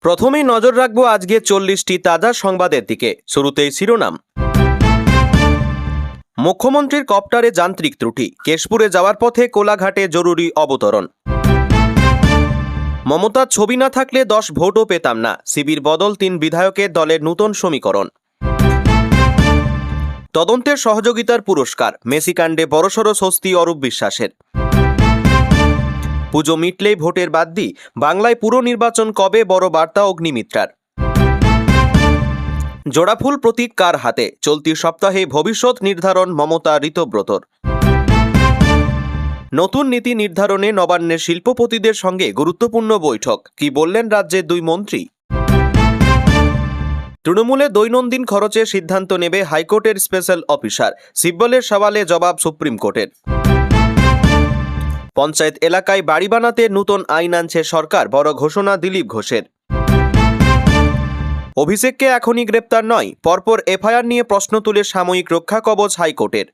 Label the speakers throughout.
Speaker 1: প্রথমেই নজর রাখবো আজকে 40টি তাজা সংবাদের দিকে। শুরুতেই শিরোনাম। মুখ্যমন্ত্রীর কপ্টারে যান্ত্রিক ত্রুটি, কেশপুরে যাওয়ার পথে কোলাঘাটে জরুরি অবতরণ। মমতার ছবি না থাকলে 10 ভোটও পেতাম না, শিবির বদল 3 বিধায়কের দলের নূতন সমীকরণ। তদন্তের সহযোগিতার পুরস্কার, মেসিকাণ্ডে বড়সড় স্বস্তি অরূপ বিশ্বাসের। পুজো মিটলেই ভোটের বাদ্যি, বাংলায় পুর নির্বাচন কবে, বড় বার্তা অগ্নিমিত্রার। জোড়াফুল প্রতীক কার হাতে, চলতি সপ্তাহে ভবিষ্যৎ নির্ধারণ মমতা ঋতব্রতর। নতুন নীতি নির্ধারণে নবান্নের শিল্পপতিদের সঙ্গে গুরুত্বপূর্ণ বৈঠক, কি বললেন রাজ্যের 2 মন্ত্রী। তৃণমূলে দৈনন্দিন খরচে সিদ্ধান্ত নেবে হাইকোর্টের স্পেশাল অফিসার, সিব্বলের সওয়ালে জবাব সুপ্রিম কোর্টের। পঞ্চায়েত এলাকায় বাড়ি বানাতে নতুন আইন আনছে সরকার, বড় ঘোষণা দিলীপ ঘোষের। অভিষেককে এখনই গ্রেপ্তার নয়, পরপর এফআইআর নিয়ে প্রশ্ন তুলে সাময়িক রক্ষা কবচ হাইকোর্টের।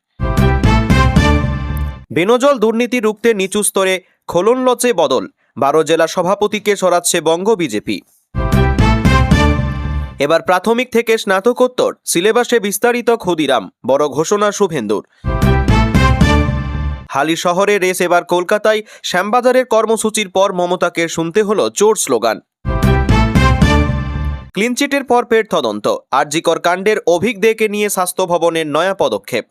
Speaker 1: বেনজল দুর্নীতি রুখতে নিচু স্তরে খোলনলচে বদল, 12 জেলা সভাপতিকে সরাচ্ছে বঙ্গ বিজেপি। এবার প্রাথমিক থেকে স্নাতকোত্তর সিলেবাসে বিস্তারিত ক্ষুদিরাম, বড় ঘোষণা শুভেন্দুর। হালি শহরে রেস, এবার কলকাতায় শ্যামবাজারের কর্মসূচির পর মমতাকে শুনতে হলো চোর স্লোগান। ক্লিনচিটের পর ফের তদন্ত, আরজিকর কাণ্ডের অভিক দেকে নিয়ে স্বাস্থ্য ভবনের নয়া পদক্ষেপ।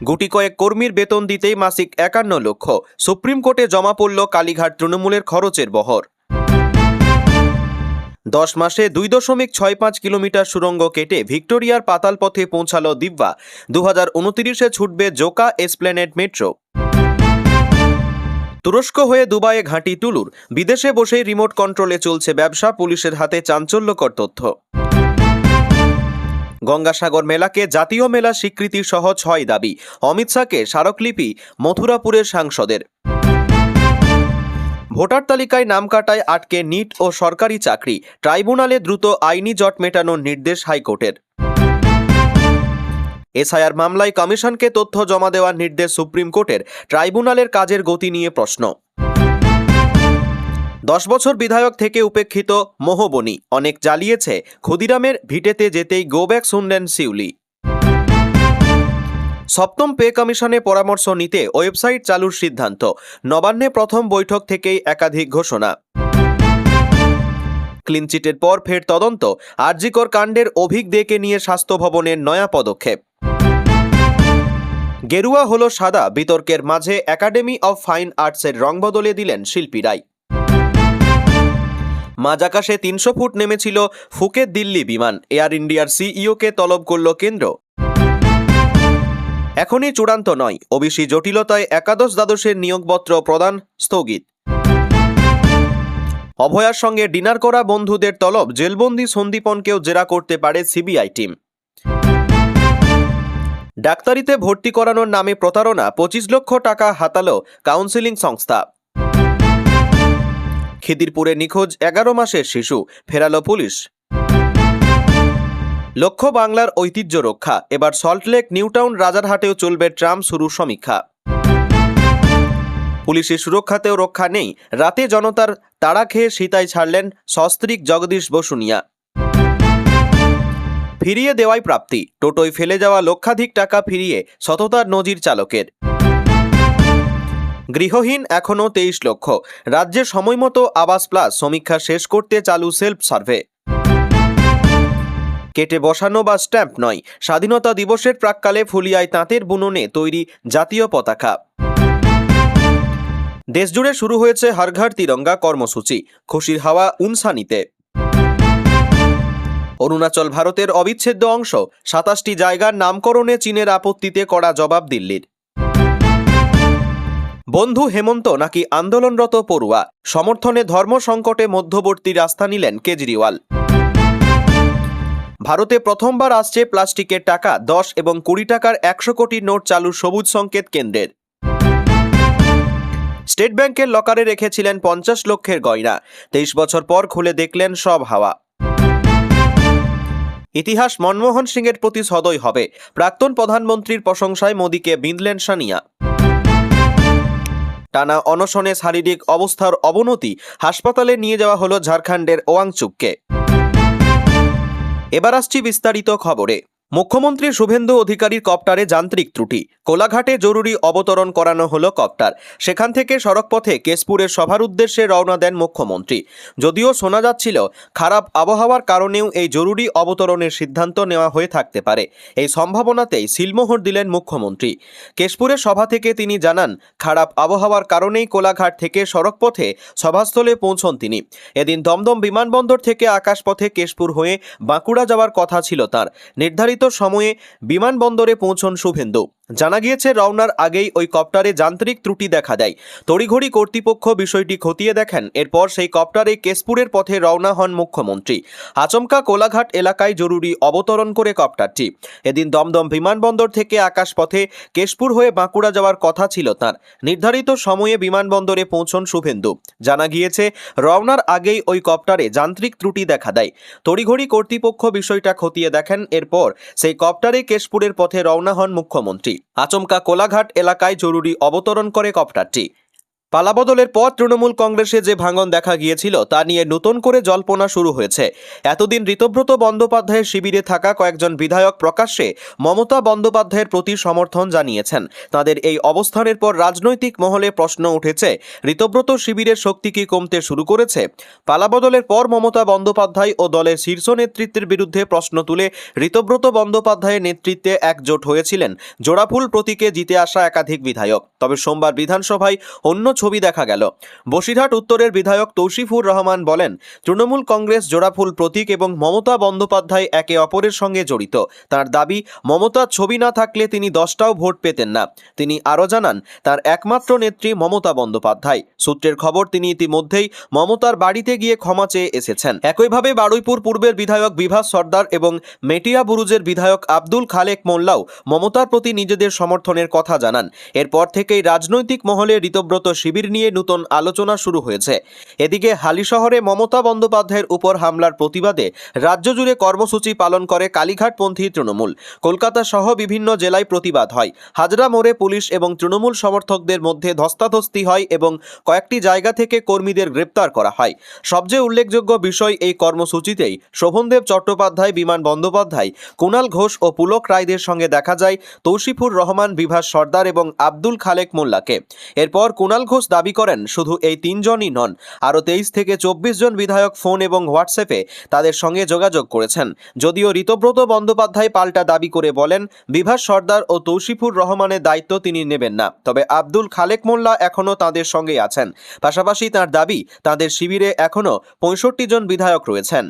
Speaker 1: গুটি কয়েক কর্মীর বেতন দিতেই মাসিক 51 লক্ষ, সুপ্রিম কোর্টে জমা পড়ল কালীঘাট তৃণমূলের খরচের বহর। 10 মাসে 2.65 কিলোমিটার সুড়ঙ্গ কেটে ভিক্টোরিয়ার পাতাল পথে পৌঁছালো দিব্যা, 2029-এ ছুটবে জোকা এসপ্ল্যানেড মেট্রো। তুরস্ক হয়ে দুবাইয়ে ঘাঁটি টুলুর, বিদেশে বসেই রিমোট কন্ট্রোলে চলছে ব্যবসা, পুলিশের হাতে চাঞ্চল্যকর তথ্য। গঙ্গাসাগর মেলাকে জাতীয় মেলা স্বীকৃতি সহ 6 দাবি, অমিত শাহকে স্মারকলিপি মথুরাপুরের সাংসদের। ভোটার তালিকায় নাম কাটায় আটকে নিট ও সরকারি চাকরি, ট্রাইব্যুনালে দ্রুত আইনি জট মেটানোর নির্দেশ হাইকোর্টের। এসআইআর মামলায় কমিশনকে তথ্য জমা দেওয়ার নির্দেশ সুপ্রিম কোর্টের, ট্রাইব্যুনালের কাজের গতি নিয়ে প্রশ্ন। 10 বছর বিধায়ক থেকে উপেক্ষিত মোহবনি, অনেক জ্বালিয়েছে, ক্ষুদিরামের ভিটেতে যেতেই গো ব্যাক শুনলেন শিউলি। 7ম পে কমিশনে পরামর্শ নিতে ওয়েবসাইট চালুর সিদ্ধান্ত, নবান্নে প্রথম বৈঠক থেকেই একাধিক ঘোষণা। ক্লিনচিটের পর ফের তদন্ত, আরজিকর কাণ্ডের অভিক দেকে নিয়ে স্বাস্থ্য ভবনের নয়া পদক্ষেপ। গেরুয়া হলো সাদা, বিতর্কের মাঝে একাডেমি অফ ফাইন আর্টসের রং বদলে দিলেন শিল্পীরাই। মাঝ আকাশে 300 ফুট নেমেছিল ফুকেত দিল্লি বিমান, এয়ার ইন্ডিয়ার সিইওকে তলব করল কেন্দ্র। এখনই চূড়ান্ত নয়, ওবিসি জটিলতায় একাদশ-দ্বাদশের নিয়োগপত্র প্রদান স্থগিত। অভয়ার সঙ্গে ডিনার করা বন্ধুদের তলব, জেলবন্দি সন্দীপনকেও জেরা করতে পারে সিবিআই টিম। ডাক্তারিতে ভর্তি করানোর নামে প্রতারণা, 25 লক্ষ টাকা হাতালো কাউন্সেলিং সংস্থা। খিদিরপুরে নিখোঁজ 11 মাসের শিশু, ফেরালো পুলিশ। লক্ষ্য বাংলার ঐতিহ্য রক্ষা, এবার সল্টলেক, নিউটাউন, রাজারহাটেও চলবে ট্রাম শুরু সমীক্ষা। পুলিশের সুরক্ষাতেও রক্ষা নেই, রাতে জনতার তাড়া খেয়ে সীতায় ছাড়লেন সস্ত্রীক জগদীশ বসুনিয়া। ফিরিয়ে দেওয়াই প্রাপ্তি, টোটোয় ফেলে যাওয়া লক্ষাধিক টাকা ফিরিয়ে সততার নজির চালকের। গৃহহীন এখনও 23 লক্ষ, রাজ্যে সময়মতো আবাস প্লাস সমীক্ষা শেষ করতে চালু সেলফ সার্ভে। কেটে বসানো বা স্ট্যাম্প নয়, স্বাধীনতা দিবসের প্রাক্কালে ফুলিয়ায় তাঁতের বুননে তৈরি জাতীয় পতাকা। দেশজুড়ে শুরু হয়েছে হর ঘর তিরঙ্গা কর্মসূচি, খুশির হাওয়া উনসানিতে। অরুণাচল ভারতের অবিচ্ছেদ্য অংশ, 27টি জায়গার নামকরণে চীনের আপত্তিতে কড়া জবাব দিল্লির। বন্ধু হেমন্ত নাকি আন্দোলনরত পড়ুয়া, সমর্থনে ধর্ম সংকটে মধ্যবর্তী রাস্তা নিলেন কেজরিওয়াল। ভারতে প্রথমবার আসছে প্লাস্টিকের টাকা, 10 এবং 20 টাকার 100 কোটি নোট চালুর সবুজ সংকেত কেন্দ্রের। স্টেট ব্যাংকের লকারে রেখেছিলেন 50 লক্ষের গয়না, 23 বছর পর খুলে দেখলেন সব হাওয়া। ইতিহাস মনমোহন সিংয়ের প্রতি সদয় হবে, প্রাক্তন প্রধানমন্ত্রীর প্রশংসায় মোদীকে বিঁধলেন সানিয়া। টানা অনশনে শারীরিক অবস্থার অবনতি, হাসপাতালে নিয়ে যাওয়া হলো ঝাড়খণ্ডের ওয়াংচুককে। এবার আসছি বিস্তারিত খবরে। মুখ্যমন্ত্রী শুভেন্দু অধিকারীর কপ্টারে যান্ত্রিক ত্রুটি, কোলাঘাটে জরুরি অবতরণ করানো হলো কপ্টার। সেখান থেকে সড়কপথে কেশপুরের সভার উদ্দেশ্যে রওনা দেন মুখ্যমন্ত্রী। যদিও শোনা যাচ্ছিল খারাপ আবহাওয়ার কারণেও এই জরুরি অবতরণের সিদ্ধান্ত নেওয়া হয়ে থাকতে পারে। এই সম্ভাবনাতেই সিলমোহর দিলেন মুখ্যমন্ত্রী। কেশপুরের সভা থেকে তিনি জানান, খারাপ আবহাওয়ার কারণেই কোলাঘাট থেকে সড়কপথে সভাস্থলে পৌঁছন তিনি। এদিন দমদম বিমানবন্দর থেকে আকাশপথে কেশপুর হয়ে বাঁকুড়া যাওয়ার কথা ছিল তার। নির্ধারিত সময়ে বিমানবন্দরে পৌঁছন শুভেন্দু। জানা গিয়েছে রওনার আগেই ওই কপ্টারে যান্ত্রিক ত্রুটি দেখা দেয়। তড়িঘড়ি কর্তৃপক্ষ বিষয়টি খতিয়ে দেখেন। এরপর সেই কপ্টারে কেশপুরের পথে রওনা হন মুখ্যমন্ত্রী। আচমকা কোলাঘাট এলাকায় জরুরি অবতরণ করে কপ্টারটি। এদিন দমদম বিমানবন্দর থেকে আকাশপথে কেশপুর হয়ে বাঁকুড়া যাওয়ার কথা ছিল তার। নির্ধারিত সময়ে বিমানবন্দরে পৌঁছন শুভেন্দু। জানা গিয়েছে রওনার আগেই ওই কপ্টারে যান্ত্রিক ত্রুটি দেখা দেয়। তড়িঘড়ি কর্তৃপক্ষ বিষয়টা খতিয়ে দেখেন। এরপর সেই কপ্টারে কেশপুরের পথে রওনা হন মুখ্যমন্ত্রী। আচমকা কোলাঘাট এলাকায় জরুরি অবতরণ করে কপ্টারটি। পালাবদলের পর তৃণমূল কংগ্রেসে যে ভাঙন দেখা গিয়েছিল তা নিয়ে নতুন করে জল্পনা শুরু হয়েছে। এতদিন ঋতব্রত বন্দ্যোপাধ্যায়ের শিবিরে থাকা কয়েকজন বিধায়ক প্রকাশ্যে মমতা বন্দ্যোপাধ্যায়ের প্রতি সমর্থন জানিয়েছেন। তাদের এই অবস্থানের পর রাজনৈতিক মহলে প্রশ্ন উঠেছে, ঋতব্রত শিবিরের শক্তি কি কমতে শুরু করেছে? পালাবদলের পর মমতা বন্দ্যোপাধ্যায় ও দলের শীর্ষ নেতৃত্বের বিরুদ্ধে প্রশ্ন তুলে ঋতব্রত বন্দ্যোপাধ্যায়ের নেতৃত্বে একজোট হয়েছিলেন জোড়াফুল প্রতীকে জিতে আসা একাধিক বিধায়ক। তবে সোমবার বিধানসভায় অন্য ছবি দেখা গেল। বসিরহাট উত্তরের বিধায়ক তৌসিফুর রহমান বলেন, তৃণমূল কংগ্রেস জোড়াফুল প্রতীক এবং মমতা বন্দ্যোপাধ্যায় একে অপরের সঙ্গে জড়িত। তার দাবি, মমতার ছবি না থাকলে তিনি 10টাও ভোট পেতেন না। তিনি আরও জানান, তার একমাত্র নেত্রী মমতা বন্দ্যোপাধ্যায়। সূত্রের খবর, তিনি ইতিমধ্যেই মমতার বাড়িতে গিয়ে ক্ষমা চেয়ে এসেছেন। একইভাবে বারুইপুর পূর্বের বিধায়ক বিভাস সর্দার এবং মেটিয়া বুরুজের বিধায়ক আব্দুল খালেক মোল্লাও মমতার প্রতি নিজেদের সমর্থনের কথা জানান। এরপর থেকেই রাজনৈতিক মহলে ঋতব্রত শিবির নিয়ে নতুন আলোচনা শুরু হয়েছে। এদিকে হালিশহরে মমতা বন্দ্যোপাধ্যায়ের উপর হামলার প্রতিবাদে রাজ্য জুড়ে কর্মসূচি পালন করে কালীঘাটপন্থী তৃণমূল। কলকাতা সহ বিভিন্ন জেলায় প্রতিবাদ হয়। হাজরা মোড়ে পুলিশ এবং তৃণমূল সমর্থকদের মধ্যে ধস্তাধস্তি হয় এবং কয়েকটি জায়গা থেকে কর্মীদের গ্রেপ্তার করা হয়। সবচেয়ে উল্লেখযোগ্য বিষয়, এই কর্মসূচিতেই শোভনদেব চট্টোপাধ্যায়, বিমান বন্দ্যোপাধ্যায়, কুণাল ঘোষ ও পুলক রায়দের সঙ্গে দেখা যায় তৌসিফুর রহমান, বিভাস সর্দার এবং আব্দুল খালেক মোল্লাকে। এরপর কুণাল ঘোষ দাবি করেন, শুধু এই 3 জনই নন, আরও 23 থেকে 24 জন বিধায়ক ফোন এবং হোয়াটসঅ্যাপে তাদের সঙ্গে যোগাযোগ করেছেন। যদিও ঋতব্রত বন্দ্যোপাধ্যায় পাল্টা দাবি করে বলেন, বিভাস সর্দার ও তৌসিফুর রহমানের দায়িত্ব তিনি নেবেন না। তবে আব্দুল খালেক মোল্লা এখনও তাঁদের সঙ্গেই আছেন। পাশাপাশি তাঁর দাবি, তাঁদের শিবিরে এখনও 65 জন বিধায়ক রয়েছেন।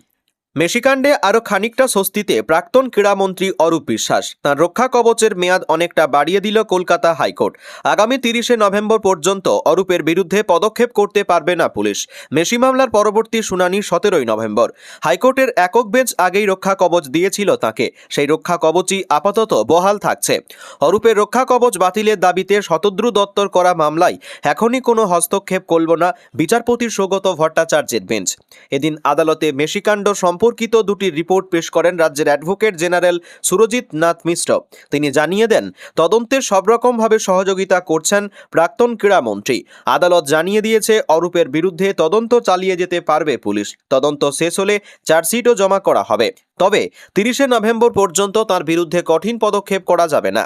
Speaker 1: মেশিকাণ্ডে আরও খানিকটা স্বস্তিতে প্রাক্তন ক্রীড়ামন্ত্রী অরূপ বিশ্বাস। তাঁর রক্ষা কবচের মেয়াদ অনেকটা বাড়িয়ে দিল কলকাতা হাইকোর্ট। আগামী 30শে নভেম্বর পর্যন্ত অরূপের বিরুদ্ধে পদক্ষেপ করতে পারবে না পুলিশ। মেশি মামলার পরবর্তী শুনানি 17ই নভেম্বর। হাইকোর্টের একক বেঞ্চ আগেই রক্ষা কবচ দিয়েছিল তাঁকে। সেই রক্ষা কবচই আপাতত বহাল থাকছে। অরূপের রক্ষা কবচ বাতিলের দাবিতে শতদ্রু দত্তর করা মামলায় এখনই কোনো হস্তক্ষেপ করল না বিচারপতি সৌগত ভট্টাচার্যের বেঞ্চ। এদিন আদালতে মেশিকাণ্ড সম্পর্কিত দুটি রিপোর্ট পেশ করেন রাজ্যের অ্যাডভোকেট জেনারেল সুরজিৎ নাথ মিশ্র। তিনি জানিয়ে দেন, তদন্তে সব রকমভাবে সহযোগিতা করছেন প্রাক্তন ক্রীড়ামন্ত্রী। আদালত জানিয়ে দিয়েছে, অরূপের বিরুদ্ধে তদন্ত চালিয়ে যেতে পারবে পুলিশ। তদন্ত শেষ হলে চার্জশিটও জমা করা হবে। তবে 30শে নভেম্বর পর্যন্ত তার বিরুদ্ধে কঠিন পদক্ষেপ করা যাবে না।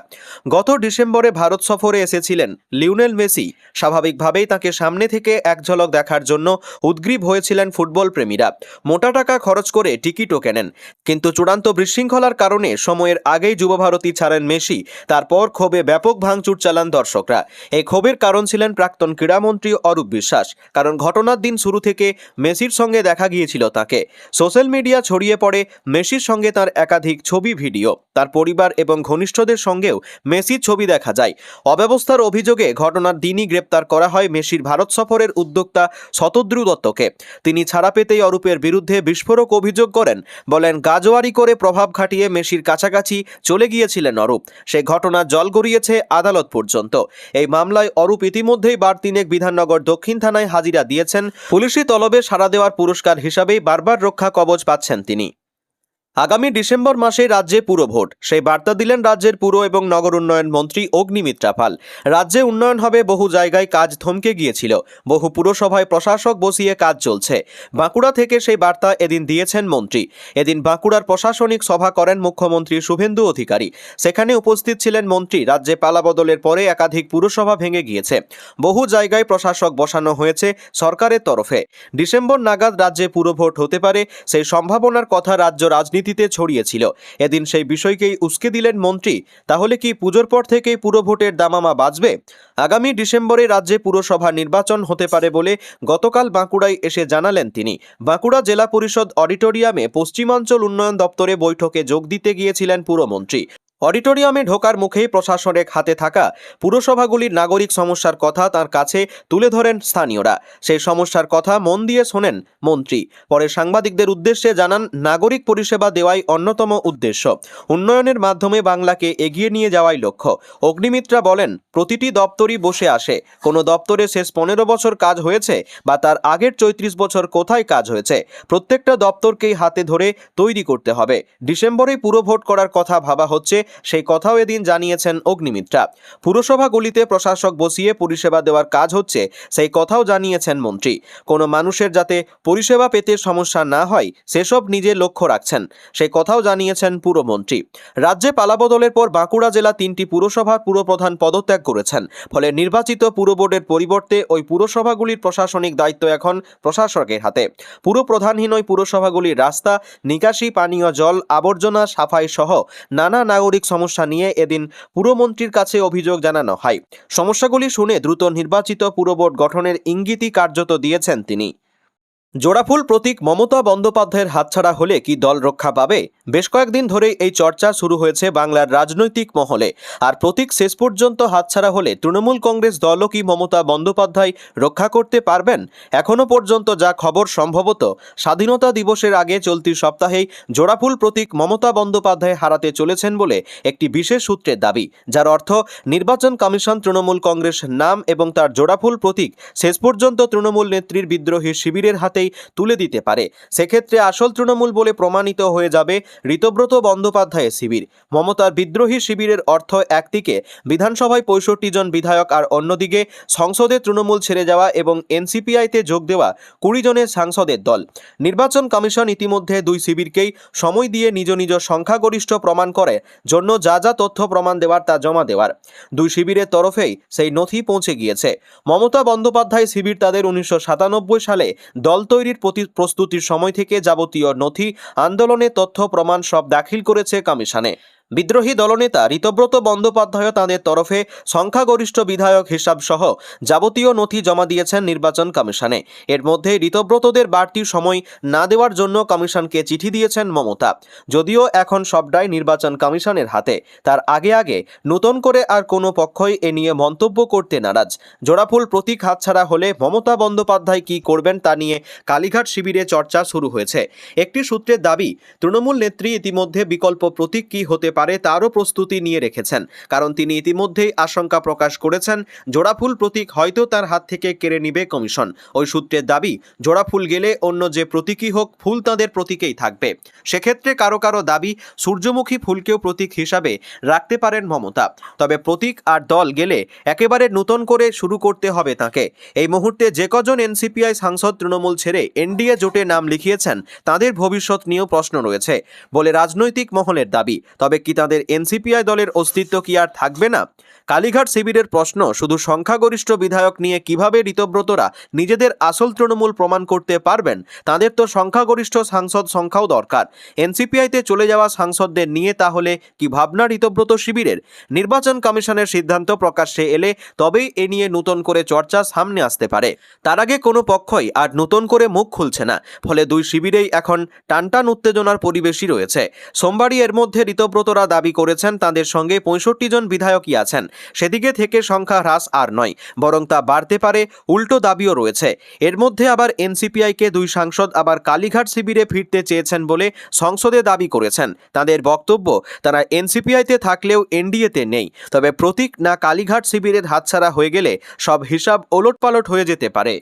Speaker 1: গত ডিসেম্বরে ভারত সফরে এসেছিলেন লিওনেল মেসি। স্বাভাবিকভাবেই তাকে সামনে থেকে এক ঝলক দেখার জন্য উদ্গ্রীব হয়েছিলেন ফুটবল প্রেমীরা। মোটা টাকা খরচ করে টিকিটও কেনেন। কিন্তু চূড়ান্ত বিশৃঙ্খলার কারণে সময়ের আগেই যুবভারতী ছাড়েন মেসি। তারপর ক্ষোভে ব্যাপক ভাঙচুর চালান দর্শকরা। এই ক্ষোভের কারণ ছিলেন প্রাক্তন ক্রীড়ামন্ত্রী অরূপ বিশ্বাস। কারণ ঘটনার দিন শুরু থেকে মেসির সঙ্গে দেখা গিয়েছিল তাকে। সোশ্যাল মিডিয়া ছড়িয়ে পড়ে মেসির সঙ্গে তার একাধিক ছবি, ভিডিও। তার পরিবার এবং ঘনিষ্ঠদের সঙ্গেও মেসির ছবি দেখা যায়। অব্যবস্থার অভিযোগে ঘটনার দিনই গ্রেপ্তার করা হয় মেসির ভারত সফরের উদ্যোক্তা শতদ্রু দত্তকে। তিনি ছাড়া পেতেই অরূপের বিরুদ্ধে বিস্ফোরক অভিযোগ করেন। বলেন, গাজোয়ারি করে প্রভাব খাটিয়ে মেসির কাছাকাছি চলে গিয়েছিলেন অরূপ। সে ঘটনা জল গড়িয়েছে আদালত পর্যন্ত। এই মামলায় অরূপ ইতিমধ্যেই বার তিনেক বিধাননগর দক্ষিণ থানায় হাজিরা দিয়েছেন। পুলিশি তলবে সাড়া দেওয়ার পুরস্কার হিসাবেই বারবার রক্ষা কবচ পাচ্ছেন তিনি। আগামী ডিসেম্বর মাসে রাজ্যে পুরভোট, সেই বার্তা দিলেন রাজ্যের পুর এবং নগর উন্নয়ন মন্ত্রী অগ্নিমিত্রা পাল। রাজ্যে উন্নয়ন হবে, বহু জায়গায় কাজ থমকে গিয়েছিল, বহু পুরসভায় প্রশাসক বসিয়ে কাজ চলছে। বাঁকুড়া থেকে সেই বার্তা এদিন দিয়েছেন মন্ত্রী। এদিন বাঁকুড়ার প্রশাসনিক সভা করেন মুখ্যমন্ত্রী শুভেন্দু অধিকারী। সেখানে উপস্থিত ছিলেন মন্ত্রী। রাজ্যে পালাবদলের পরে একাধিক পুরসভা ভেঙে গিয়েছে, বহু জায়গায় প্রশাসক বসানো হয়েছে সরকারের তরফে। ডিসেম্বর নাগাদ রাজ্যে পুরভোট হতে পারে, সেই সম্ভাবনার কথা রাজ্য রাজনীতিতে ছড়িয়েছিল। এদিন সেই বিষয়কেই উস্কে দিলেন মন্ত্রী। তাহলে কি পুজোর পর থেকেই পুরভোটের দামামা বাজবে? আগামী ডিসেম্বরে রাজ্যে পুরসভা নির্বাচন হতে পারে বলে গতকাল বাঁকুড়ায় এসে জানালেন তিনি। বাঁকুড়া জেলা পরিষদ অডিটোরিয়ামে পশ্চিমাঞ্চল উন্নয়ন দপ্তরে বৈঠকে যোগ দিতে গিয়েছিলেন পুরমন্ত্রী। অডিটোরিয়ামে ঢোকার মুখেই প্রশাসনের হাতে থাকা পুরসভাগুলির নাগরিক সমস্যার কথা তার কাছে তুলে ধরেন স্থানীয়রা। সেই সমস্যার কথা মন দিয়ে শোনেন মন্ত্রী। পরে সাংবাদিকদের উদ্দেশ্যে জানান, নাগরিক পরিষেবা দেওয়াই অন্যতম উদ্দেশ্য, উন্নয়নের মাধ্যমে বাংলাকে এগিয়ে নিয়ে যাওয়াই লক্ষ্য। অগ্নিমিত্রা বলেন, প্রতিটি দপ্তরই বসে আসে, কোনো দপ্তরে শেষ 15 বছর কাজ হয়েছে বা তার আগের 34 বছর কোথায় কাজ হয়েছে, প্রত্যেকটা দপ্তরকেই হাতে ধরে তৈরি করতে হবে। ডিসেম্বরেই পুরভোট করার কথা ভাবা হচ্ছে, সেই কথাও এদিন জানিয়েছেন অগ্নিমিত্রা। পুরসভাগুলিতে প্রশাসক বসিয়ে পরিষেবা দেওয়ার কাজ হচ্ছে, সেই কথাও জানিয়েছেন মন্ত্রী। কোনো মানুষের যাতে পরিষেবা পেতে সমস্যা না হয় সেসব নিজে লক্ষ্য রাখছেন, সেই কথাও জানিয়েছেন পুরমন্ত্রী। রাজ্যে পালাবদলের পর বাঁকুড়া জেলা 3টি পুরসভার পুরপ্রধান পদত্যাগ করেছেন। ফলে নির্বাচিত পুরবোর্ডের পরিবর্তে ওই পুরসভাগুলির প্রশাসনিক দায়িত্ব এখন প্রশাসকের হাতে। পুরপ্রধানহীন ওই পুরসভাগুলির রাস্তা, নিকাশি, পানীয় জল, আবর্জনা সাফাই সহ নানা নাগরিক সমস্যা নিয়ে এদিন পুরমন্ত্রীর কাছে অভিযোগ জানানো হয়। সমস্যাগুলি শুনে দ্রুত নির্বাচিত পুরবোর্ড গঠনের ইঙ্গিতই কার্যত দিয়েছেন তিনি। জোড়াফুল প্রতীক মমতা বন্দ্যোপাধ্যায়ের হাতছাড়া হলে কি দল রক্ষা পাবে? বেশ কয়েকদিন ধরেই এই চর্চা শুরু হয়েছে বাংলার রাজনৈতিক মহলে। আর প্রতীক শেষ পর্যন্ত হাতছাড়া হলে তৃণমূল কংগ্রেস দলও কি মমতা বন্দ্যোপাধ্যায় রক্ষা করতে পারবেন? এখনও পর্যন্ত যা খবর, সম্ভবত স্বাধীনতা দিবসের আগে চলতি সপ্তাহেই জোড়াফুল প্রতীক মমতা বন্দ্যোপাধ্যায় হারাতে চলেছেন বলে একটি বিশেষ সূত্রের দাবি, যার অর্থ নির্বাচন কমিশন তৃণমূল কংগ্রেস নাম এবং তার জোড়াফুল প্রতীক শেষ পর্যন্ত তৃণমূল নেত্রীর বিদ্রোহী শিবিরের হাতেই তুলে দিতে পারে। সেক্ষেত্রে আসল তৃণমূল বলে প্রমাণিত হয়ে যাবে ঋতব্রত বন্দ্যোপাধ্যায়ের শিবির। মমতার বিদ্রোহী শিবিরের অর্থ একদিকে বিধানসভায় 65 জন বিধায়ক, আর অন্যদিকে সংসদে তৃণমূল ছেড়ে যাওয়া এবং এনসিপিআইতে যোগ দেওয়া 20 জনের সাংসদের দল। নির্বাচন কমিশন ইতিমধ্যে দুই শিবিরকেই সময় দিয়ে নিজ নিজ সংখ্যাগরিষ্ঠ প্রমাণ করে জন্য যা যা তথ্য প্রমাণ দেওয়ার তা জমা দেওয়ার। দুই শিবিরের তরফেই সেই নথি পৌঁছে গিয়েছে। মমতা বন্দ্যোপাধ্যায় শিবির তাদের 1997 সালে দল তৈরির প্রস্তুতির সময় থেকে যাবতীয় নথি, আন্দোলনের তথ্য প্রমাণ সব দাখিল করেছে কমিশনে। বিদ্রোহী দলনেতা ঋতব্রত বন্দ্যোপাধ্যায় তাদের তরফে সংখ্যাগরিষ্ঠ বিধায়ক হিসাব সহ যাবতীয় নথি জমা দিয়েছেন নির্বাচন কমিশনে। এর মধ্যে ঋতব্রতদের বাড়তি সময় না দেওয়ার জন্য কমিশনকে চিঠি দিয়েছেন মমতা। যদিও এখন সবটাই নির্বাচন কমিশনের হাতে, তার আগে আগে নতুন করে আর কোনো পক্ষই এ নিয়ে মন্তব্য করতে নারাজ। জোড়াফুল প্রতীক হাতছাড়া হলে মমতা বন্দ্যোপাধ্যায় কী করবেন তা নিয়ে কালীঘাট শিবিরে চর্চা শুরু হয়েছে। একটি সূত্রের দাবি, তৃণমূল নেত্রী ইতিমধ্যে বিকল্প প্রতীক কী হতে পারে তারও প্রস্তুতি নিয়ে রেখেছেন, কারণ তিনি ইতিমধ্যেই আশঙ্কা প্রকাশ করেছেন জোড়াফুল প্রতীক হয়তো তার হাত থেকে কেড়ে নিবে কমিশন। ওই সূত্রের দাবি, জোড়াফুল গেলে অন্য যে প্রতীকই হোক, ফুল তাদের প্রতীকেই থাকবে। সেক্ষেত্রে কারো কারো দাবি, সূর্যমুখী ফুলকেও প্রতীক হিসাবে রাখতে পারেন মমতা। তবে প্রতীক আর দল গেলে একেবারে নতুন করে শুরু করতে হবে তাকে। এই মুহূর্তে যে কজন এনসিপিআই সাংসদ তৃণমূল ছেড়ে এনডিএ জোটে নাম লিখিয়েছেন তাদের ভবিষ্যৎ নিয়েও প্রশ্ন রয়েছে বলে রাজনৈতিক মহলের দাবি। তবে কি তাদের এনসিপিআই দলের অস্তিত্ব কি আর থাকবে না? কালীঘাট শিবিরের প্রশ্ন, শুধু সংখ্যাগরিষ্ঠ বিধায়ক নিয়ে কিভাবে ঋতব্রতরা নিজেদের আসল তৃণমূল প্রমাণ করতে পারবেন? তাদের তো সংখ্যাগরিষ্ঠ সাংসদ সংখ্যাও দরকার। এনসিপিআইতে চলে যাওয়া সাংসদদের নিয়ে তাহলে কি ভাবনা ঋতব্রত শিবিরের? নির্বাচন কমিশনের সিদ্ধান্ত প্রকাশ্যে এলে তবেই এ নিয়ে নতুন করে চর্চা সামনে আসতে পারে। তার আগে কোনো পক্ষই আর নতুন করে মুখ খুলছে না। ফলে দুই শিবিরেই এখন টানটান উত্তেজনার পরিবেশই রয়েছে। সোমবারই এর মধ্যে ঋতব্রতরা দাবি করেছেন তাদের সঙ্গে 65 জন বিধায়কই আছেন। সেদিকে থেকে সংখ্যা হ্রাস আর নয়, বরং তা বাড়তে পারে, উল্টো দাবিও রয়েছে। এর মধ্যে আবার এনসিপিআইকে দুই সাংসদ আবার কালীঘাট শিবিরে ফিরতে চেয়েছেন বলে সংসদে দাবি করেছেন। তাদের বক্তব্য, তারা এনসিপিআইতে থাকলেও এনডিএতে নেই। তবে প্রতীক না কালীঘাট শিবিরের হাতছাড়া হয়ে গেলে সব হিসাব ওলটপালট হয়ে যেতে পারে।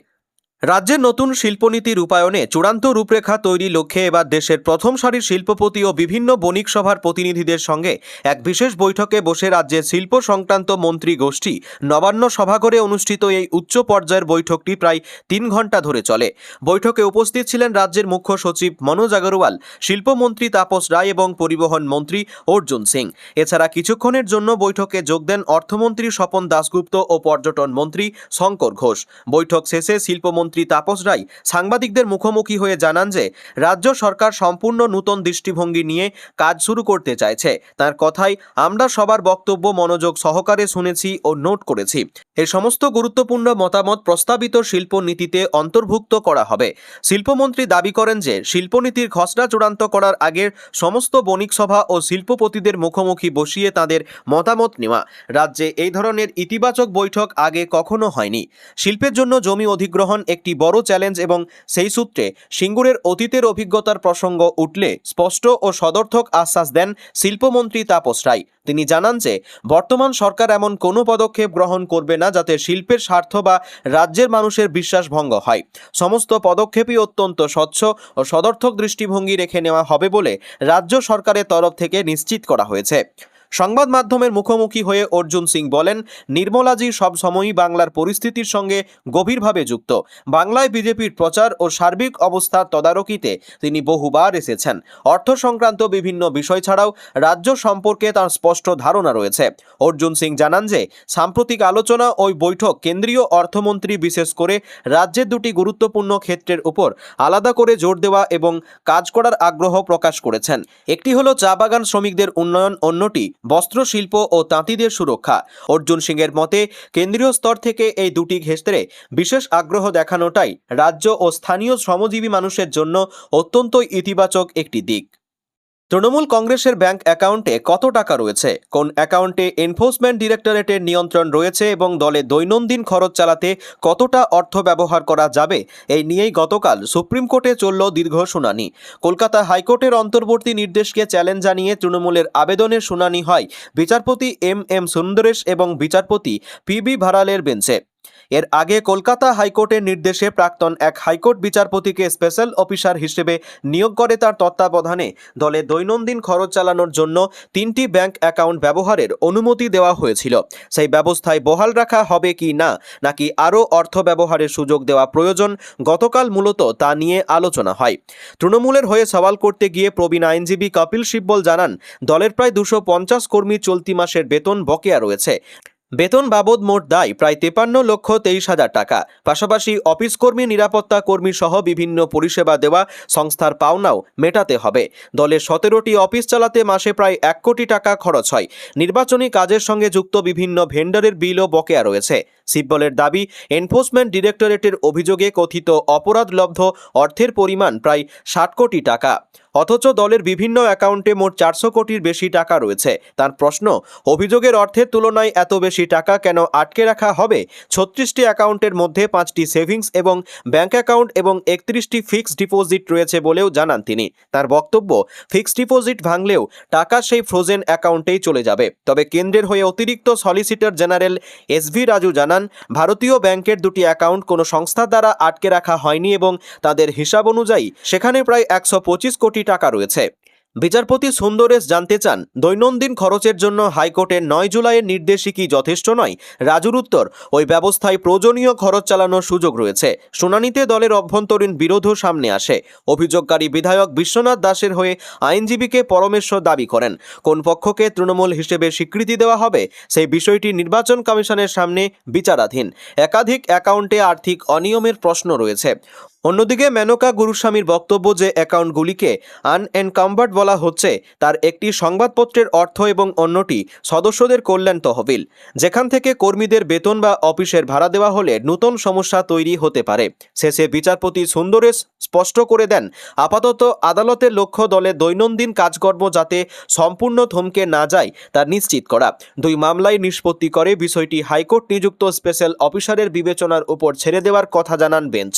Speaker 1: রাজ্যের নতুন শিল্পনীতি রূপায়ণে চূড়ান্ত রূপরেখা তৈরি লক্ষ্যে এবার দেশের প্রথম সারির শিল্পপতি ও বিভিন্ন বণিক সভার প্রতিনিধিদের সঙ্গে এক বিশেষ বৈঠকে বসে রাজ্যের শিল্প সংক্রান্ত মন্ত্রী গোষ্ঠী নবান্ন সভাঘরে অনুষ্ঠিত এই উচ্চ পর্যায়ের বৈঠকটি প্রায় 3 ঘন্টা ধরে চলে। বৈঠকে উপস্থিত ছিলেন রাজ্যের মুখ্য সচিব মনোজ আগরওয়াল, শিল্পমন্ত্রী তাপস রায় এবং পরিবহন মন্ত্রী অর্জুন সিং। এছাড়া কিছুক্ষণের জন্য বৈঠকে যোগ দেন অর্থমন্ত্রী স্বপন দাশগুপ্ত ও পর্যটন মন্ত্রী শঙ্কর ঘোষ। বৈঠক শেষে শিল্পমন্ত্রী তাপস রায় সাংবাদিকদের মুখোমুখি হয়ে জানান যে রাজ্য সরকার সম্পূর্ণ নতুন দৃষ্টিভঙ্গি নিয়ে কাজ শুরু করতে চাইছে। তার কথায় আমরা সবার বক্তব্য মনোযোগ সহকারে শুনেছি ও নোট করেছি। এই সমস্ত গুরুত্বপূর্ণ মতামত প্রস্তাবিত শিল্পনীতিতে অন্তর্ভুক্ত করা হবে। শিল্পমন্ত্রী দাবি করেন যে শিল্পনীতির খসড়া চূড়ান্ত করার আগে সমস্ত বণিক সভা ও শিল্পপতিদের মুখোমুখি বসিয়ে তাদের মতামত নেওয়া। রাজ্যে এই ধরনের ইতিবাচক বৈঠক আগে কখনো হয়নি। শিল্পের জন্য জমি অধিগ্রহণ একটি বড় চ্যালেঞ্জ এবং সেই সূত্রে সিঙ্গুরের অতীতের অভিজ্ঞতার প্রসঙ্গ উঠলে স্পষ্ট ও সদর্থক আশ্বাস দেন শিল্পমন্ত্রী তাপস রায়। তিনি জানান যে বর্তমান সরকার এমন কোনো পদক্ষেপ গ্রহণ করবে না যাতে শিল্পের স্বার্থ বা রাজ্যের মানুষের বিশ্বাস ভঙ্গ হয়। সমস্ত পদক্ষেপই অত্যন্ত স্বচ্ছ ও সদর্থক দৃষ্টিভঙ্গি রেখে নেওয়া হবে বলে রাজ্য সরকারের তরফ থেকে নিশ্চিত করা হয়েছে। সংবাদ মাধ্যমের মুখোমুখি হয়ে অর্জুন সিং বলেন, নির্মলাজি সব সময়ই বাংলার পরিস্থিতির সঙ্গে গভীরভাবে যুক্ত। বাংলায় বিজেপির প্রচার ও সার্বিক অবস্থার তদারকিতে তিনি বহুবার এসেছেন। অর্থ সংক্রান্ত বিভিন্ন বিষয় ছাড়াও রাজ্য সম্পর্কে তার স্পষ্ট ধারণা রয়েছে। অর্জুন সিং জানান যে সাম্প্রতিক আলোচনা ওই বৈঠক কেন্দ্রীয় অর্থমন্ত্রী বিশেষ করে রাজ্যের দুটি গুরুত্বপূর্ণ ক্ষেত্রের উপর আলাদা করে জোর দেওয়া এবং কাজ করার আগ্রহ প্রকাশ করেছেন। একটি হলো চা বাগান শ্রমিকদের উন্নয়ন, অন্যটি বস্ত্র শিল্প ও তাঁতিদের সুরক্ষা। অর্জুন সিংয়ের মতে কেন্দ্রীয় স্তর থেকে এই দুটি ক্ষেত্রে বিশেষ আগ্রহ দেখানোটাই রাজ্য ও স্থানীয় শ্রমজীবী মানুষের জন্য অত্যন্ত ইতিবাচক একটি দিক। তৃণমূল কংগ্রেসের ব্যাংক অ্যাকাউন্টে কত টাকা রয়েছে, কোন অ্যাকাউন্টে এনফোর্সমেন্ট ডিরেক্টরেটের নিয়ন্ত্রণ রয়েছে এবং দলে দৈনন্দিন খরচ চালাতে কতটা অর্থ ব্যবহার করা যাবে, এই নিয়েই গতকাল সুপ্রিম কোর্টে চলল দীর্ঘ শুনানি। কলকাতা হাইকোর্টের অন্তর্বর্তী নির্দেশকে চ্যালেঞ্জ জানিয়ে তৃণমূলের আবেদনের শুনানি হয় বিচারপতি এম সুন্দরেশ এবং বিচারপতি পি ভারালের বেঞ্চে। এর আগে কলকাতা হাইকোর্টের নির্দেশে প্রাক্তন এক হাইকোর্ট বিচারপতিকে স্পেশাল অফিসার হিসেবে নিয়োগ করে তার তত্ত্বাবধানে দলে দৈনন্দিন খরচ চালানোর জন্য 3টি ব্যাংক অ্যাকাউন্ট ব্যবহারের অনুমতি দেওয়া হয়েছিল। সেই ব্যবস্থায় বহাল রাখা হবে কি না, নাকি আরও অর্থ ব্যবহারের সুযোগ দেওয়া প্রয়োজন, গতকাল মূলত তা নিয়ে আলোচনা হয়। তৃণমূলের হয়ে সওয়াল করতে গিয়ে প্রবীণ আইনজীবী কপিল সিব্বল জানান, দলের প্রায় 250 কর্মী চলতি মাসের বেতন বকেয়া রয়েছে। বেতন বাবদ মোট দায় প্রায় 53,23,000 টাকা। পাশাপাশি অফিস কর্মী, নিরাপত্তা কর্মী সহ বিভিন্ন পরিষেবা দেওয়া সংস্থার পাওনাও মেটাতে হবে। দলের 17টি অফিস চালাতে মাসে প্রায় 1 কোটি টাকা খরচ হয়। নির্বাচনী কাজের সঙ্গে যুক্ত বিভিন্ন ভেন্ডারের বিলও বকেয়া রয়েছে। সিব্বলের দাবি, এনফোর্সমেন্ট ডিরেক্টরেটের অভিযোগে কথিত অপরাধলব্ধ অর্থের পরিমাণ প্রায় 60 কোটি টাকা, অথচ দলের বিভিন্ন অ্যাকাউন্টে মোট 400 কোটির বেশি টাকা রয়েছে। তার প্রশ্ন, অভিযোগের অর্থের তুলনায় এত বেশি টাকা কেন আটকে রাখা হবে? 36টি অ্যাকাউন্টের মধ্যে 5টি সেভিংস এবং ব্যাংক অ্যাকাউন্ট এবং 31টি ফিক্সড ডিপোজিট রয়েছে বলেও জানান তিনি। তার বক্তব্য, ফিক্সড ডিপোজিট ভাঙলেও টাকা সেই ফ্রোজেন অ্যাকাউন্টেই চলে যাবে। তবে কেন্দ্রের হয়ে অতিরিক্ত সলিসিটর জেনারেল SV রাজু জানান, ভারতীয় ব্যাংকের দুটি অ্যাকাউন্ট কোনো সংস্থার দ্বারা আটকে রাখা হয়নি এবং তাদের হিসাব অনুযায়ী সেখানে প্রায় 125 কোটি টাকা রয়েছে। বিচারপতি সুন্দরেশ জানতে চান, দৈনন্দিন খরচের জন্য হাইকোর্টের 9 জুলাইয়ের নির্দেশই কি যথেষ্ট নয়? রাজুর উত্তর, ওই ব্যবস্থায় প্রয়োজনীয় খরচ চালানোর সুযোগ রয়েছে। শুনানিতে দলের অভ্যন্তরীণ বিরোধও সামনে আসে। অভিযোগকারী বিধায়ক বিশ্বনাথ দাসের হয়ে আইনজীবীকে পরমেশ্বর দাবি করেন, কোন পক্ষকে তৃণমূল হিসেবে স্বীকৃতি দেওয়া হবে সেই বিষয়টি নির্বাচন কমিশনের সামনে বিচারাধীন। একাধিক অ্যাকাউন্টে আর্থিক অনিয়মের প্রশ্ন রয়েছে। অন্যদিকে মেনকা গুরুস্বামীর বক্তব্য যে অ্যাকাউন্টগুলিকে আনএনকাম্বার্ড বলা হচ্ছে, তার একটি সংবাদপত্রের অর্থ এবং অন্যটি সদস্যদের কল্যাণ তহবিল, যেখান থেকে কর্মীদের বেতন বা অফিসের ভাড়া দেওয়া হলে নতুন সমস্যা তৈরি হতে পারে। শেষে বিচারপতি সুন্দরেশ স্পষ্ট করে দেন, আপাতত আদালতের লক্ষ্য দলের দৈনন্দিন কাজকর্ম যাতে সম্পূর্ণ থমকে না যায় তা নিশ্চিত করা। 2 মামলায় নিষ্পত্তি করে বিষয়টি হাইকোর্ট নিযুক্ত স্পেশাল অফিসারের বিবেচনার উপর ছেড়ে দেওয়ার কথা জানান বেঞ্চ।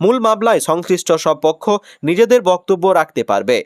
Speaker 1: মূল মামলায় সংশ্লিষ্ট সব পক্ষ নিজেদের বক্তব্য রাখতে পারবে।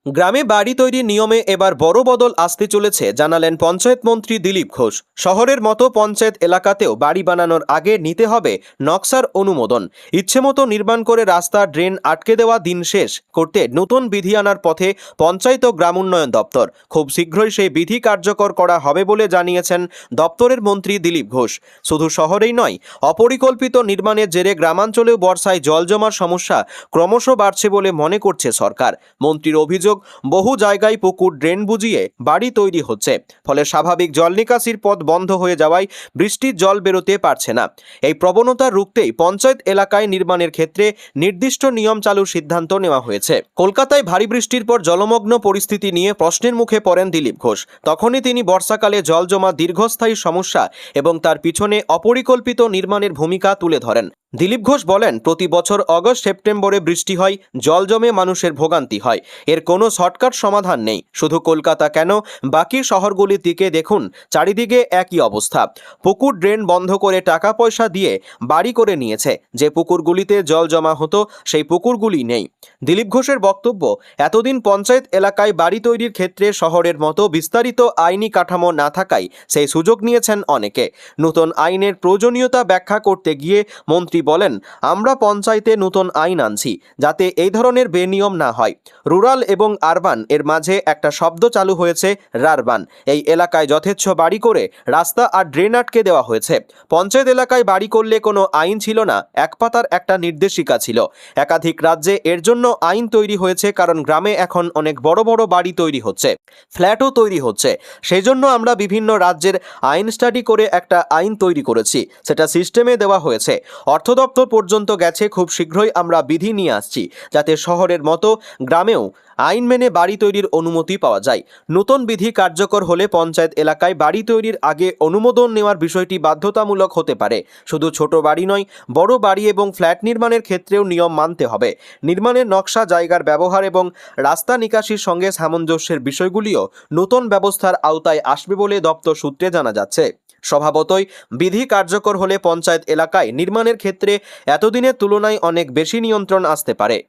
Speaker 1: গ্রামে বাড়ি তৈরির নিয়মে এবার বড় বদল আসতে চলেছে জানালেন পঞ্চায়েত মন্ত্রী দিলীপ ঘোষ। শহরের মতো পঞ্চায়েত এলাকাতেও বাড়ি বানানোর আগে নিতে হবে নকশার অনুমোদন। ইচ্ছেমতো নির্মাণ করে রাস্তা ড্রেন আটকে দেওয়া দিন শেষ করতে নতুন বিধি আনার পথে পঞ্চায়েত ও গ্রাম উন্নয়ন দপ্তর। খুব শীঘ্রই সেই বিধি কার্যকর করা হবে বলে জানিয়েছেন দপ্তরের মন্ত্রী দিলীপ ঘোষ। শুধু শহরেই নয়, অপরিকল্পিত নির্মাণের জেরে গ্রামাঞ্চলেও বর্ষায় জল জমার সমস্যা ক্রমশ বাড়ছে বলে মনে করছে সরকার। মন্ত্রীর অভিযোগ, বহু জায়গায় পুকুর ড্রেন বুঝিয়ে বাড়ি তৈরি হচ্ছে, ফলে স্বাভাবিক জল নিকাশির পথ বন্ধ হয়ে যাওয়ায় বৃষ্টির জল বেরোতে পারছে না। এই প্রবণতা রুখতেই পঞ্চায়েত এলাকায় নির্মাণের ক্ষেত্রে নির্দিষ্ট নিয়ম চালুর সিদ্ধান্ত নেওয়া হয়েছে। কলকাতায় ভারী বৃষ্টির পর জলমগ্ন পরিস্থিতি নিয়ে প্রশ্নের মুখে পড়েন দিলীপ ঘোষ। তখনই তিনি বর্ষাকালে জল জমা দীর্ঘস্থায়ী সমস্যা এবং তার পিছনে অপরিকল্পিত নির্মাণের ভূমিকা তুলে ধরেন। দিলীপ ঘোষ বলেন, প্রতি বছর অগস্ট সেপ্টেম্বরে বৃষ্টি হয়, জল জমে মানুষের ভোগান্তি হয়। এর কোনো শর্টকাট সমাধান নেই। শুধু কলকাতা কেন, বাকি শহরগুলির দিকে দেখুন, চারিদিকে একই অবস্থা। পুকুর ড্রেন বন্ধ করে টাকা পয়সা দিয়ে বাড়ি করে নিয়েছে। যে পুকুরগুলিতে জল জমা হতো সেই পুকুরগুলি নেই। দিলীপ ঘোষের বক্তব্য, এতদিন পঞ্চায়েত এলাকায় বাড়ি তৈরির ক্ষেত্রে শহরের মতো বিস্তারিত আইনি কাঠামো না থাকায় সেই সুযোগ নিয়েছেন অনেকে। নতুন আইনের প্রয়োজনীয়তা ব্যাখ্যা করতে গিয়ে মন্ত্রী বলেন, আমরা পঞ্চায়েতে নতুন আইন আনছি যাতে এই ধরনের বেনিয়ম না হয়। রুরাল এবং আরবান এর মাঝে একটা শব্দ চালু হয়েছে, রারবান। এই এলাকায় যথেচ্ছ বাড়ি করে রাস্তা আর ড্রেন আটকে দেওয়া হয়েছে। পঞ্চায়েত এলাকায় বাড়ি করলে কোনো আইন ছিল না, এক পাতার একটা নির্দেশিকা ছিল। একাধিক রাজ্যে এর জন্য আইন তৈরি হয়েছে, কারণ গ্রামে এখন অনেক বড় বড় বাড়ি তৈরি হচ্ছে, ফ্ল্যাটও তৈরি হচ্ছে। সেই জন্য আমরা বিভিন্ন রাজ্যের আইন স্টাডি করে একটা আইন তৈরি করেছি, সেটা সিস্টেমে দেওয়া হয়েছে। অর্থ দপ্তর পর্যন্ত গেছে। খুব শীঘ্রই আমরা বিধি নিয়ে আসছি যাতে শহরের মতো গ্রামেও আইন মেনে বাড়ি তৈরির অনুমতি পাওয়া যায়। নতুন বিধি কার্যকর হলে পঞ্চায়েত এলাকায় বাড়ি তৈরির আগে অনুমোদন নেওয়ার বিষয়টি বাধ্যতামূলক হতে পারে। শুধু ছোট বাড়ি নয়, বড় বাড়ি এবং ফ্ল্যাট নির্মাণের ক্ষেত্রেও নিয়ম মানতে হবে। নির্মাণের নকশা, জায়গার ব্যবহার এবং রাস্তা নিকাশির সঙ্গে সামঞ্জস্যের বিষয়গুলিও নতুন ব্যবস্থার আওতায় আসবে বলে দপ্তর সূত্রে জানা যাচ্ছে। স্বভাবতই বিধি কার্যকর হলে পঞ্চায়েত এলাকায় নির্মাণের ক্ষেত্রে এতদিনের তুলনায় অনেক বেশি নিয়ন্ত্রণ আসতে পারে।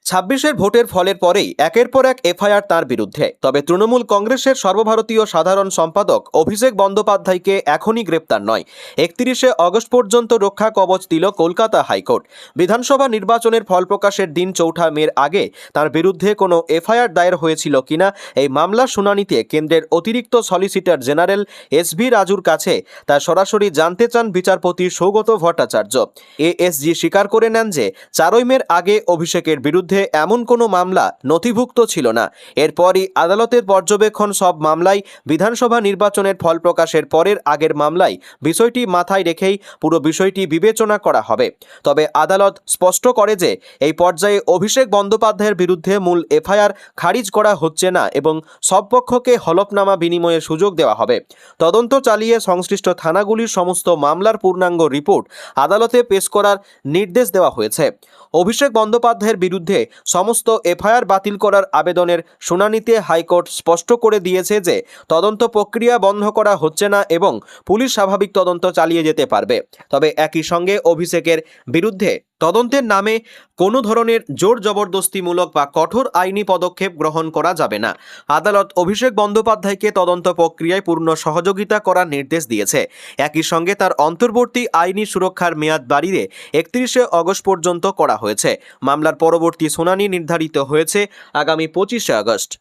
Speaker 1: 26-এর ভোটের ফলের পরেই একের পর এক এফআইআর তাঁর বিরুদ্ধে। তবে তৃণমূল কংগ্রেসের সর্বভারতীয় সাধারণ সম্পাদক অভিষেক বন্দ্যোপাধ্যায়কে এখনই গ্রেপ্তার নয়, 31শে অগস্ট পর্যন্ত রক্ষা কবচ দিল কলকাতা হাইকোর্ট। বিধানসভা নির্বাচনের ফল প্রকাশের দিন 4 মের আগে তাঁর বিরুদ্ধে কোনো এফআইআর দায়ের হয়েছিল কিনা এই মামলার শুনানিতে কেন্দ্রের অতিরিক্ত সলিসিটর জেনারেল এসভি রাজুর কাছে তা সরাসরি জানতে চান বিচারপতি সৌগত ভট্টাচার্য। এএসজি স্বীকার করে নেন যে 4 মের আগে অভিষেকের বিরুদ্ধে এমন কোনো মামলা নথিভুক্ত ছিল না। এরপরই আদালতের পর্যবেক্ষণ, সব মামলায় বিধানসভা নির্বাচনের ফল প্রকাশের পরের আগের মামলায় বিষয়টি মাথায় রেখেই পুরো বিষয়টি বিবেচনা করা হবে। তবে আদালত স্পষ্ট করে যে এই পর্যায়ে অভিষেক বন্দ্যোপাধ্যায়ের বিরুদ্ধে মূল এফআইআর খারিজ করা হচ্ছে না এবং সব পক্ষকে হলফনামা বিনিময়ের সুযোগ দেওয়া হবে। তদন্ত চালিয়ে সংশ্লিষ্ট থানাগুলির সমস্ত মামলার পূর্ণাঙ্গ রিপোর্ট আদালতে পেশ করার নির্দেশ দেওয়া হয়েছে। অভিষেক বন্দ্যোপাধ্যায়ের বিরুদ্ধে সমস্ত এফআইআর বাতিল করার আবেদনের শুনানিতে হাইকোর্ট স্পষ্ট করে দিয়েছে যে তদন্ত প্রক্রিয়া বন্ধ করা হচ্ছে না এবং পুলিশ স্বাভাবিক তদন্ত চালিয়ে যেতে পারবে। তবে একই সঙ্গে অভিষেকের বিরুদ্ধে তদন্তের নামে কোনো ধরনের জোর জবরদস্তিমূলক বা কঠোর আইনি পদক্ষেপ গ্রহণ করা যাবে না। আদালত অভিষেক বন্দ্যোপাধ্যায়কে তদন্ত প্রক্রিয়ায় পূর্ণ সহযোগিতা করার নির্দেশ দিয়েছে। একই সঙ্গে তার অন্তর্বর্তী আইনি সুরক্ষার মেয়াদ বাড়িয়ে 31শে অগস্ট পর্যন্ত করা হয়েছে। মামলার পরবর্তী শুনানি নির্ধারিত হয়েছে আগামী 25শে আগস্ট।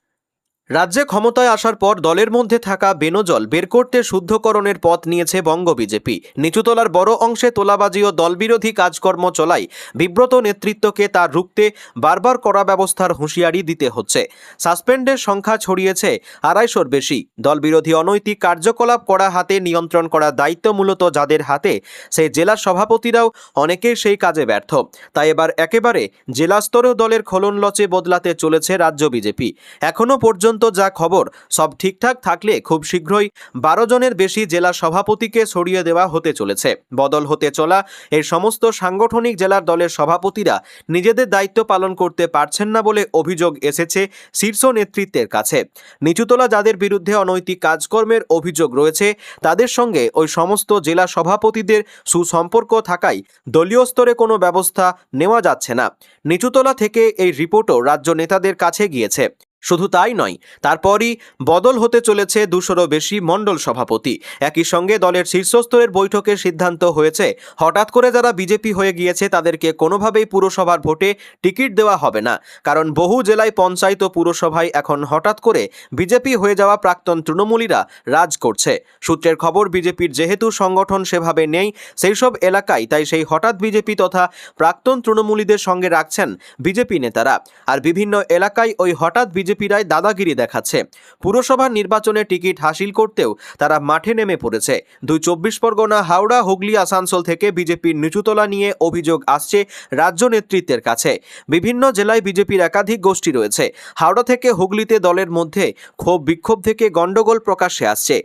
Speaker 1: রাজ্যে ক্ষমতায় আসার পর দলের মধ্যে থাকা বেনজল বের করতে শুদ্ধকরণের পথ নিয়েছে বঙ্গ বিজেপি। নিচুতলার বড় অংশে তোলাবাজি ও দলবিরোধী কাজকর্ম চলায় বিব্রত নেতৃত্বকে তা রুখতে বারবার কড়া ব্যবস্থার হুঁশিয়ারি দিতে হচ্ছে। সাসপেন্ডের সংখ্যা ছড়িয়েছে 250-র বেশি। দলবিরোধী অনৈতিক কার্যকলাপ করা হাতে নিয়ন্ত্রণ করার দায়িত্ব মূলত যাদের হাতে, সেই জেলা সভাপতিরাও অনেকেই সেই কাজে ব্যর্থ। তাই এবার একেবারে জেলা স্তরেও দলের খোলনলচে বদলাতে চলেছে রাজ্য বিজেপি। এখনও পর্যন্ত যা খবর, সব ঠিকঠাক থাকলে খুব শীঘ্রই 12 জনের বেশি জেলা সভাপতিকে সরিয়ে দেওয়া হতে চলেছে। বদল হতে চলা এই সমস্ত সাংগঠনিক জেলার দলের সভাপতিরা নিজেদের দায়িত্ব পালন করতে পারছেন না বলে অভিযোগ এসেছে শীর্ষ নেতৃত্বের কাছে। নিচুতলা যাদের বিরুদ্ধে অনৈতিক কাজকর্মের অভিযোগ রয়েছে তাদের সঙ্গে ওই সমস্ত জেলা সভাপতিদের সুসম্পর্ক থাকায় দলীয় স্তরে কোনো ব্যবস্থা নেওয়া যাচ্ছে না। নিচুতলা থেকে এই রিপোর্টও রাজ্য নেতাদের কাছে গিয়েছে। শুধু তাই নয়, তারপরই বদল হতে চলেছে 200-রও বেশি মণ্ডল সভাপতি। একই সঙ্গে দলের শীর্ষস্তরের বৈঠকে সিদ্ধান্ত হয়েছে হঠাৎ করে যারা বিজেপি হয়ে গিয়েছে তাদেরকে কোনোভাবেই পুরসভার ভোটে টিকিট দেওয়া হবে না, কারণ বহু জেলায় পঞ্চায়েত ও পুরসভায় এখন হঠাৎ করে বিজেপি হয়ে যাওয়া প্রাক্তন তৃণমূলীরা রাজ করছে। সূত্রের খবর, বিজেপির যেহেতু সংগঠন সেভাবে নেই সেই সব এলাকায়, তাই সেই হঠাৎ বিজেপি তথা প্রাক্তন তৃণমূলীদের সঙ্গে রাখছেন বিজেপি নেতারা। আর বিভিন্ন এলাকায় ওই হঠাৎ বিজেপিরাই দাদাগিরি দেখাচ্ছে। পুরসভার নির্বাচনে টিকিট হাসিল করতেও তারা মাঠে নেমে পড়েছে। 24 পরগনা, হাওড়া, হুগলি, আসানসোল থেকে বিজেপির নিচুতলা নিয়ে অভিযোগ আসছে রাজ্য নেতৃত্বের কাছে। বিভিন্ন জেলায় বিজেপির একাধিক গোষ্ঠী রয়েছে। হাওড়া থেকে হুগলিতে দলের মধ্যে ক্ষোভ বিক্ষোভ থেকে গন্ডগোল প্রকাশ্যে আসছে,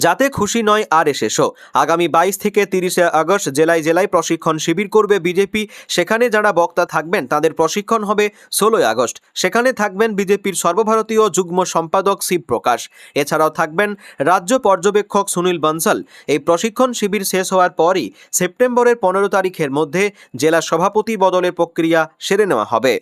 Speaker 1: যাতে খুশি নয় আরএসএসও। আগামী 22 থেকে 30 আগস্ট জেলায় জেলায় প্রশিক্ষণ শিবির করবে বিজেপি। সেখানে যারা বক্তা থাকবেন তাদের প্রশিক্ষণ হবে 16 আগস্ট। সেখানে থাকবেন বিজেপির সর্বভারতীয় যুগ্ম সম্পাদক শিবপ্রকাশ। এছাড়াও থাকবেন রাজ্য পর্যবেক্ষক সুনীল বনসাল। এই প্রশিক্ষণ শিবির শেষ হওয়ার পরই সেপ্টেম্বরের 15 তারিখের মধ্যে জেলা সভাপতি বদলের প্রক্রিয়া সেরে নেওয়া হবে।